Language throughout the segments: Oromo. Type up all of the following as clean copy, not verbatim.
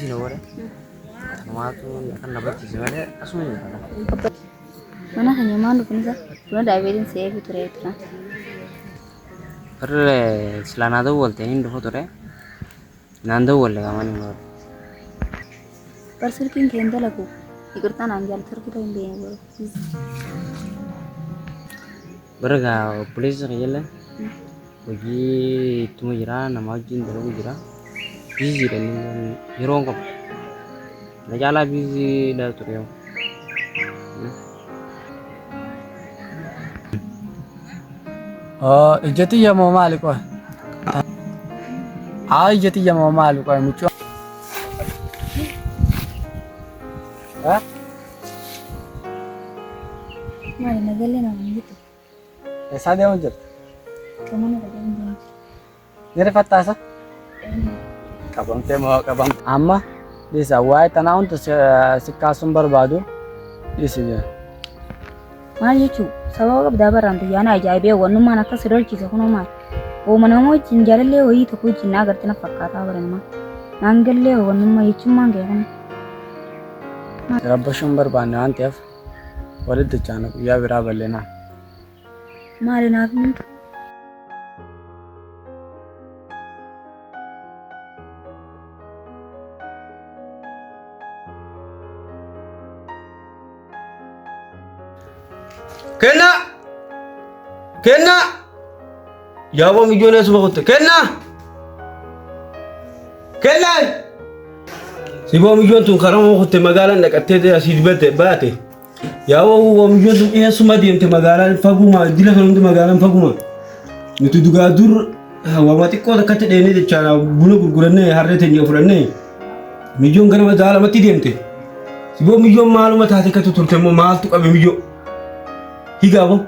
sih nawar. Nama tu kan nabar sih mana asal ni mana. Mana hanya mana pun sah. Cuma diabetes saya gitu reta. Karena selana tu bolte ni dulu tu re. Nanda bolte kaman ni nawar. Parcel king kenda lagu. Ikurtan anjal ter kita ini baru. Berga polis kerja bagi itu mujira nama jin dulu mujira. Busy dan hero kap. Najala busy dah tu reo. Ijati ya mau malik wah. Ijati ya mau malik wah mucu. Mana nagelnya nama gitu. Sadya unjat. Kemana nagelnya? Nere fatasa? Kabang temo kabang. Amma desa wai tanah untuk sikka sumber badu. Isinya. Mana cucu? Sabawa berdabar rantu yana ajaib ya wanu mana tak sedar kisah kono mah. Oh mana mau cinjal le oi tu kucing nagar tina fakata berema. Nanggel le wanu mah itu mangge kan. Rabba sumber bana antiaf. Walid chana ya bira balena. Mari nak min. Kena ya bom ijone semua kote kena si bom ijon tu karamo kote magalan nak atete asid bate ya bom ijon tu iya semua diem te magalan faguma dila kan tu magalan faguma itu juga dur wa mati ko da kate dene de chala bulu gurgurane harre te nyofrane mijon garama dala mati diem te si bom ijon maluma ta te kate turte mo mal tu abe mijo higabo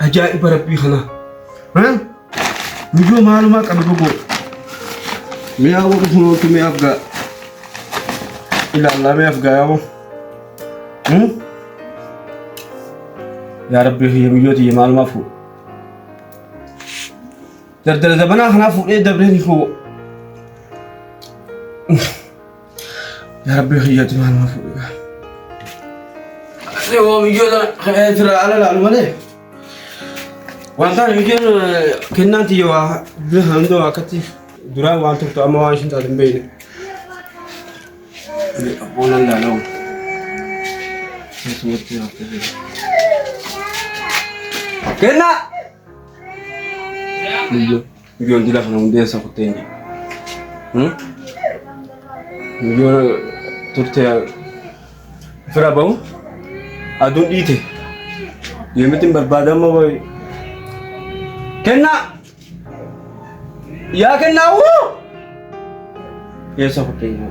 ajaib rabbi khana mijo maluma kabe bugo me awo ko to me afga ila Allah me afga yawo ya rabbi hiya mijo ti maluma fu dar zabana khana fu e dabreni ko ya rabbi hiya ti maluma fu yo mijo da khayra ala alwale wanta mijo kenanti yo behando akati dura wantu to ama wan shinta dembe ni abonan da lawo sesuatu apa sih kena mijo ndila kana munde sa kutendi mijo turte fera bau adun dite yemetin barbada ma boy kena ya kena wo yesa hotengo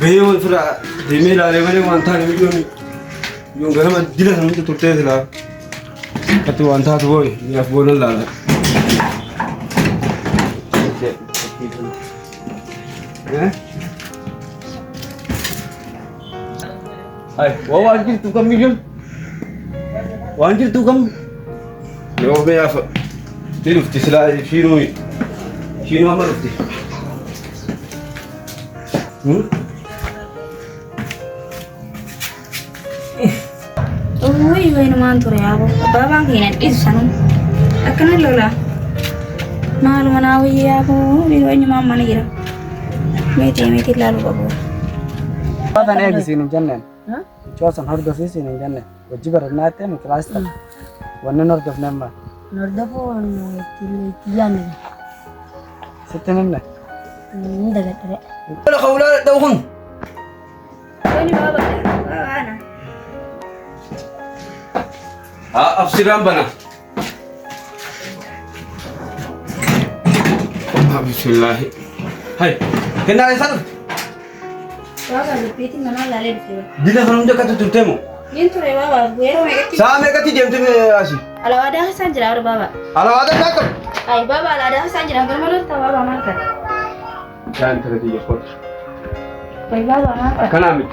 beyo fura demela levele wanta ni milioni yo garama dila han to turte la katu wanta to boy ya bolan la ay wo wanjir tu kam milion wanjir tu kam yo be ya fa tilufti sila shino amarufti Oh iya ini mantur ya aku babang kini itu sana akan lola malu mana ya aku ini mama nih kira meti lalu babu Badan egg sini jannen. Chosan hardo sini jannen. Wajibar nate mi kelas ta. Wanne nordof nemba. Nordof tiyan. Sitenen ne. Daga tare. Wala khawla dawhun. Ini baba ana. Afsiran bana. Bismillah. Hai. Kena asal. Baba repeating mana lale dikira. Dila kan unja kata turtemo. Yentu re baba guero megati. Sa me kati dem teme asi. Ala wada hasan jira baba. Ala ada takam. Ay baba ala ada hasan jira bermalu ta baba maka. Jangan terjadi kot. Ay baba maka. Kana mit.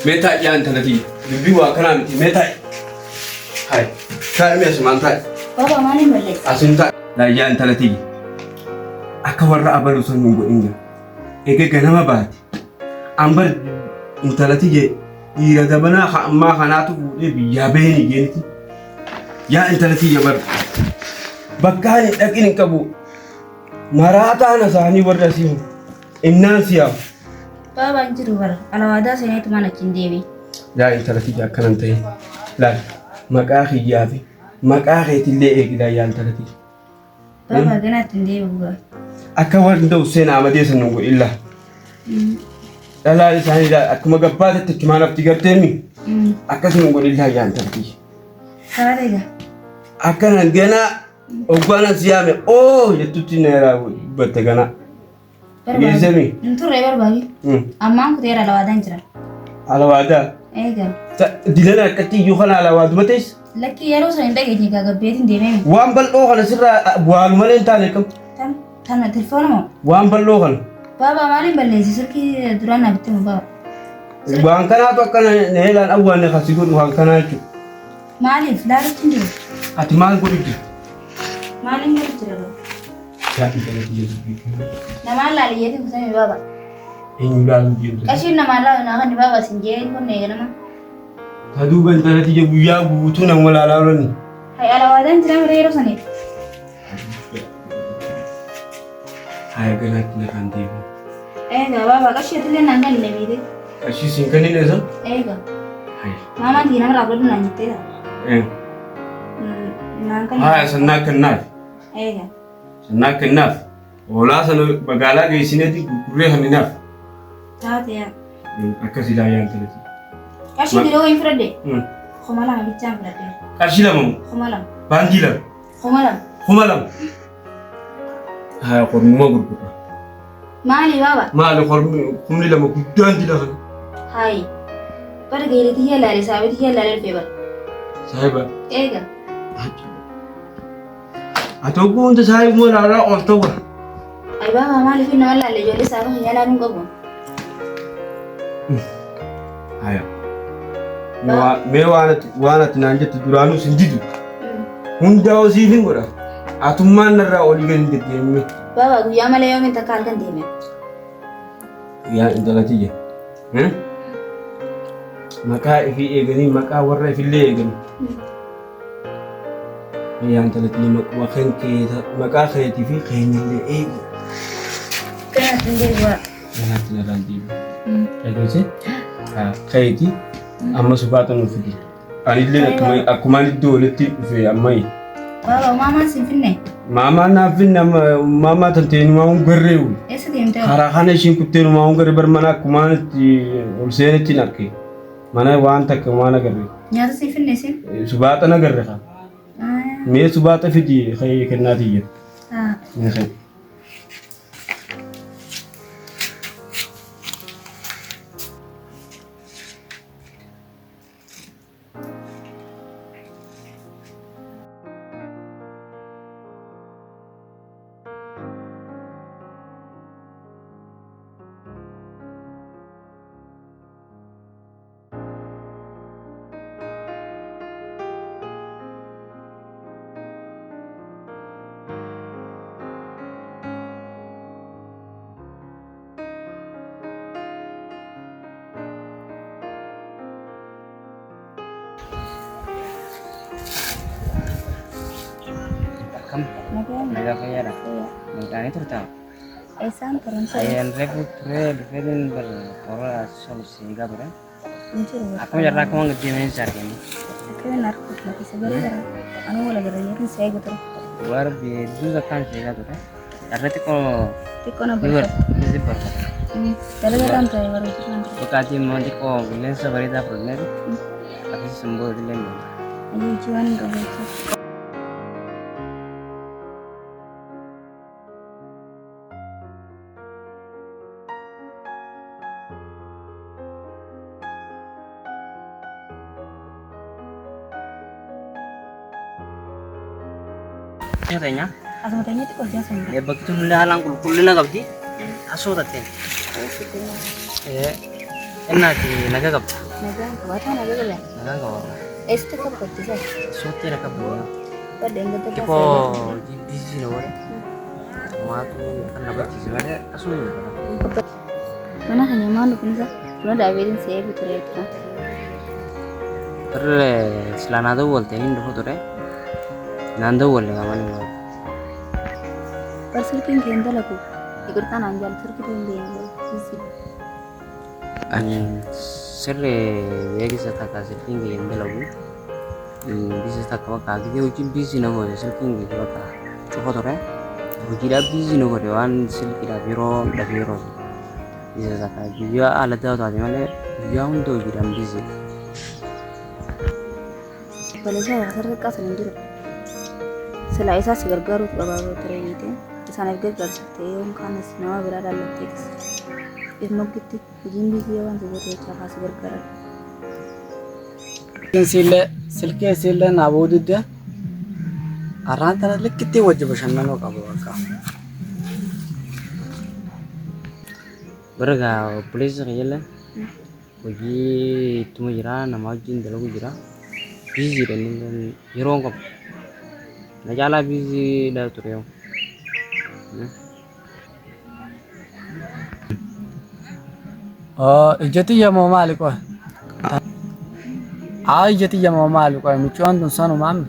Meta jangan terjadi. Bibiwa kana mit meta. Hai. Kai me semantai. Baba malam balik. Asinta la ya intalati. Aka warra abalu sun ngo inga. Ege ganama baati. Ambar intalati je ira gabana amma khanatu biya beni genti. Ya intalati ya bar. Bakkani dakin kabu. Marata na sani warda sihu. Innan siya. Baba anjiru bar. Alawada sai ne tumana kindewi. Ya intalati ya kanantai. La maqaa khiyaafi maqaa keetillee eegida yaan talati Baba gana tindewi buga. akka wanda Hussein Ahmad sanan go illa dala isaani da akkuma gabbaata tikmaan afti garteemi akkasuma go illa yaan talati Harega. akkana gana ogwana siyaame oo yettutti neera batte gana Yesemi Nturre barbagi. Amma ku tera alawada jira. alawada Ega. dilana akkati yukhana alawadu mates Lakki yeroo san dhage ni kaga beetin deemee. waan bal'oo kana sirra waan malee taane kam Tana telefoona mo. waan bal'oo kana Baba malam balleessi sirki duraan nabitti mo baba. waan kanaatu akkana neelaan awwaanne khasigoon waan kanaa jechuudha. Maaliif laalitti jiru? Ati maal godhite? Maaliin godhu jira baba? Yaa intalati Yesuus. Namaan laaliyyati kusame baba. Eenyu laaluu jechuudha. Qashiin namaan laalu naa kan baba sin jee kun eegalama. Haduuba intalati je guyyaa guutuu nama walaalaalonni. Hai alawaadan jira mire yeroo saniif. Haya ganaatti na kan deemu. Eega baba qashii atillee naan galle miidhe. Qashii siin kan inni isa? Eega. Haya. Maamaan diinama raabladhu naan jetteedha. Naan kan. Haya sannaa kennaaf. Eega. Sannaa kennaaf. Hoolaa sana magaalaa geessineeti gurgurree hanninaaf. Taateyaa. Akkasii laa yaa intalati. Qashii diroo hin fudhadhe. Kuma lama bichaan fudhadhe. Qarshii lama moo? Kuma lama. Baandii lama. Kuma lama. Kuma lama. Haya qormuma gurgurra. Maali baba? Maali kumni lama guddaan dila kana. Hai. Bara geeliti yaalaale saabiti yaalaale dhufee bara. Saahiba. Eega. Atoo kuunta saahibuma laalaa ol ta'u. Ai baba maaliif nama laalle ijoollee saaba hin yaalaaluun qabu? Haya. Mee waan ati naan jettu duraanuu sin didu. Hundaa hosiif hin godha. Atummaan narraa olii gadi deddeemee. Baba guyyaa malee yoomiin takka halkan deeme. Yaa intalati je. Maqaa ifii eeganii maqaa warra ifillee eeganii. Yaa intalati maqaa keetii fi keenyallee eegi. Kanatti hin deebi'aa. Kanaatti narraan deemu. Eeguusi? Keetii amma sufaata nuuf fidi. Anillee akkumaan iddoo walitti dhufe ammayyi. Baba maamaan siin finne. Maamaan naaf finne maamaa tanteenumaa hun garreewu. Eessa deemtee? Karaa kana ishiin kutteenumaa hun garree bar mana akkumaan itti ol seenetti nakke. Mana waan takka waan agarre. Nyaata siin finne siin? Subaata nagarre kaa. Mee subaata fidi kennaati iyya. Haa. Naga kaya dah. Mungkin itu tahu. Eessaan turan ta'e. Ayah refu referen berkorra solusi gak berapa? Hin jiru. Aku jarang aku mau ngediamin cari ini. Akkana narkoot lafa sagalee gara. Anuu wala gara yeerin see eegu ture. Luar biasa kan sih gak berapa? Karena itu kalau Xiqqoo na luar barbaada. bisa berapa? Dalagadhaan ta'e warra hojjetan ture. Bekati mau di kau bilang seberita problem. Tapi sembuh di lain. Ayyuu jiwaan hin qabu jechuudha. Katanya, Asuma teenyee xiqqoo siyaasa hin ya begitu melalang kulkulina kabdi, aso taten. Enak di naga kab, Nagaan qabaataa naga galee. naga kau. Este kau kau tisah. Sote ra kabanya. Pada yang kata Tipo busy na wala. Matu kan dapat sebenarnya asul. mana hanya mana pun sah. Cuma dah berin saya betul itu. Terus selana tu bolte ni dulu tu re. Nanda बोलने का मन हुआ पर सिर्फ इन गेंदा लगू इकड़ता ना जाल सिर्फ इन गेंदा इसी सर ये किस तरह का सिर्फ इन गेंदा लगू किस तरह का कागज के ऊपर बिजी ना हो सिर्फ इन गेंदा का चुका तो रे वो गिरा बिजी ना हो रे वन सिर्फ गिरा बिरो किस तरह का बिया आलत होता है माने बिया उन दो गिरा बिजी पहले से आखिर का सलंदर sila isa si gargaru gabaaboo ture niite isaan erga garsite yoon kaanas nama biraa dhaallatteetis dhimmogitti hojiin biizii waan sigootechaa kaasi gargaaran silkee siillee naabuu didde arraan tana likkitti wajji bashannanoo qabu akka baraga police kayala wajji tuma jira nama wajjin dalagu jira busy dan yeroo ngam najala busy dah tu reo ijjati yamoo maali qoy ijjati yamoo maali qoy mucoon tun sanu maami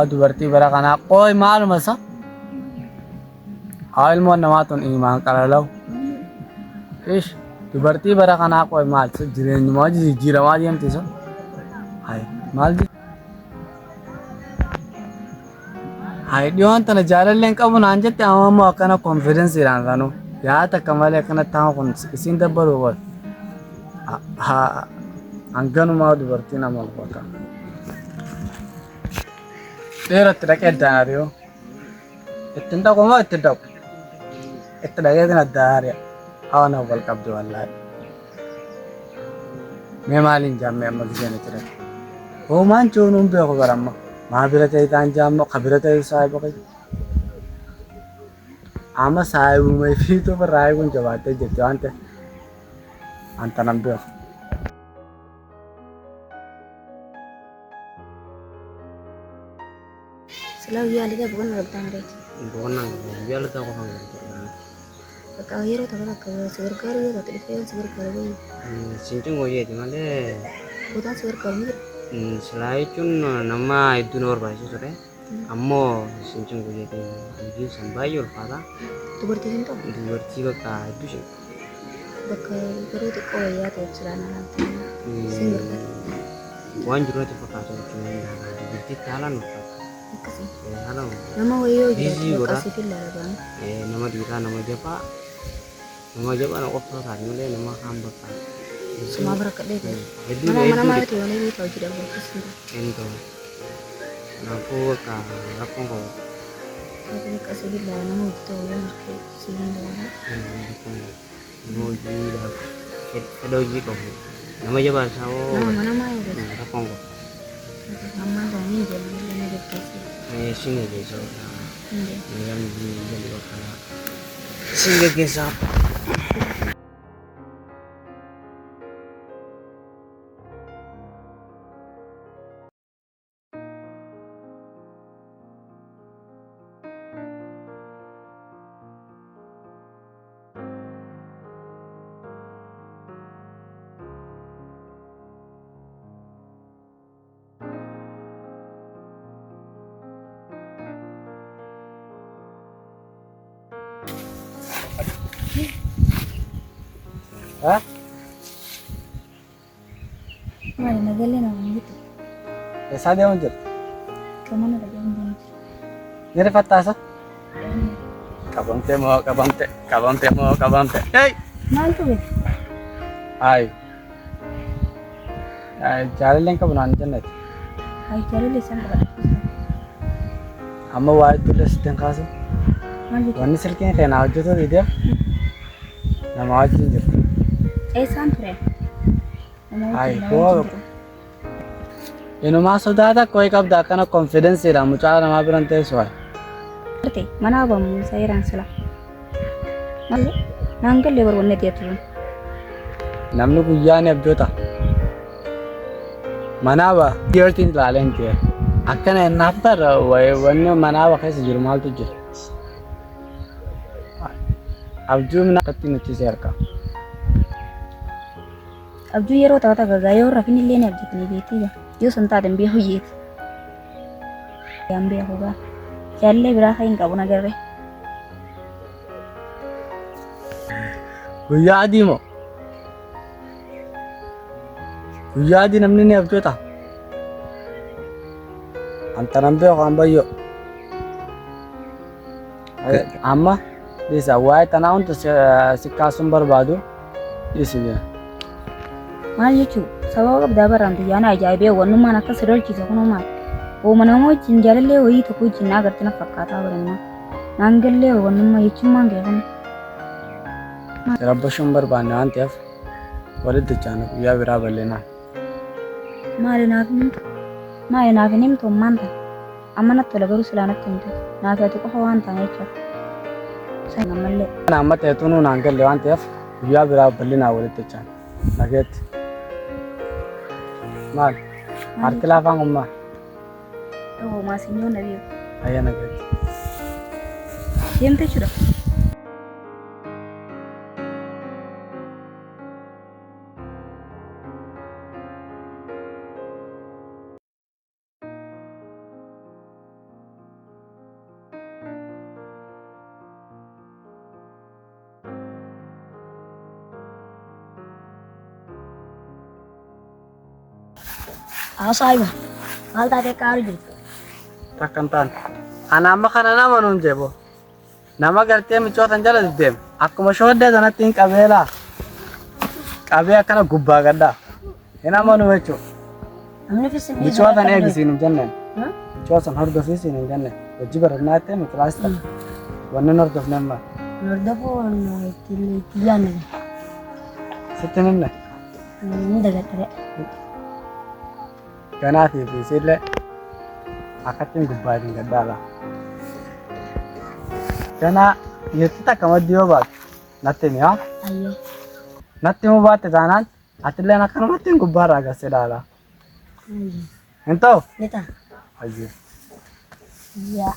dubartii bara kanaa qoy maaluma isa ilmoon namaa tun imaan qalalaw ish dubartii bara kanaa qoy maal jireenyumaa jijjiiramaa deemti isa maal dhiyoon tana jaalalleen qabu naan jette ammoo akkana konfidensiidhaan kanu yaada akka malee akkana ta'an kun isin dabbaru qoy hanganumaa dubartii nama bakka dheeratti dhaqee addaan ari'oo ittiin dhaqu moo itti dhaqu itti dhaqeetiin addaan ari'a hawana wal qabdu wallaahi mee maaliin jaammee amma giseen itti dhaqe hoomaan coonuun beeku baramma maa bira ta'e ta'an jaammoo ka bira ta'e saahiba qabu amma saahibumee fi tuba raayii kun jabaattee jirti waan ta'e anta nan beeku sila yaalida bukan nagdaan deh bukan biar tahu kau kakak hero tak kakak segar karu ya tak terlihat segar karu sintung gue jadi mana bukan segar karu selain itu nama itu nomor bahasa sore ammo sintung gue jadi ini sampai yul pada tu berarti itu kakak itu sih kakak baru itu kau ya tuh celana nanti segar karu wan juga tu kakak tu cuma berarti jalan kasih halo nama wayo Busy, juga ora? kasih fila bang nama Dira nama Japa anak opera tadi mana nama hamba kan semua berkat deh itu mana mana itu mana itu tahu tidak bagus ento aku aku kok aku kasih fila nama itu yang sih nama mau jadi ada uji kok nama Japa sao nama nama itu aku kok nama ini jadi ini kasih sini aja so ini yang jadi bakal sini gesap Hah? mana nagalnya nama itu Eessa deemuun jirti? kemana lagi ini Ni rifattaasa? Qabamtee moo qabamte? Hey! mal tuh be Ay. Jaalalleen qabu naan jennati. ay cari lisan berkat Amma waa iddoo sittiin kaasu. mal itu Wanni silkiin keenaa hojjetu dhiidee nama wajjin jirti. santre Ay, koo inumaa sodaata koo qabda akkana konfidensiidhaan mucaa namaa biran teessu waay. berarti mana abang saya rangsela mal nanggal lebar wanne dia tuh Namni guyyaan abjoota. Manaaba dhiyeertiin ilaaleen kee akkana ennaaf bara wanni manaaba keessa jiru maaltu jira? Abjuu mina akkatti nuti seerqa. Abjuu yeroo taphata gagaa yoo rafin illee ni abjatanii beektii yoo sun taateen biyya hojjeeti. Yaan biyya hogaa jaallee biraa kan hin qabu nagarree. Guyyaa adii moo? Guyyaa adii namni ni abjoota. Anta nan beeku an bayyoo. Amma dhiisa waa'ee tanaa hunda si kaasuun barbaadu dhiisi bira. Maal jechuun sababa qabdaa baraante yaana ajaa'ibee wannummaan akka sadarchiisa kunoo maal? Ooma nama wajjin jaalallee wayii tokko wajjin naa agartee na fakkaataa baranna. Naan gallee wannummaa jechuun maan gaafame. Rabbashuun barbaanne waan ta'eef walitti jaana guyyaa biraa bal'inaa. Maali naaf hin himtu maanta amma natti tola garuu silaa natti himtu naaf ati qofa waan taane jechuudha. San ammallee. Kana amma ta'etu nuun aan galle waan ta'eef guyyaa biraa bal'inaa walitti jaana. Nageetti. Maal? Harki laafaan kun maal? Yoo maasinyoo na beeku. Ayya nageetti. Deemte jechuudha. Asaiba, maal taatee akka argitu? Takkan taan. Ana amma kana nama nuun jeebo. Nama gartee michootan jala deddeemu. Akkuma shooddee sanatti hin qabeelaa. Qabee akkana gubbaa gaddaa. Hin amanu jechuudha. Namni fisi Michootan eegisiin hin jenneen. Michootan hordofisiin hin jenneen. Hojii barannaa ta'e mikilaas ta'a. Wanni hordofne amma. Hordofuu itti yaadne. Sitti hinne. Ni dagadhare. Ganaatii fi isillee akkattiin gubbaatiin gaddaala. Ganaa yetti takka maddii yoo baatu natti himi haa? Ayyoo. Natti himuu baatte taanaan atilleen akkanumattiin gubbaarraa gassee ilaala. Hin ta'u? Ni ta'a. Ayyee. Yaa.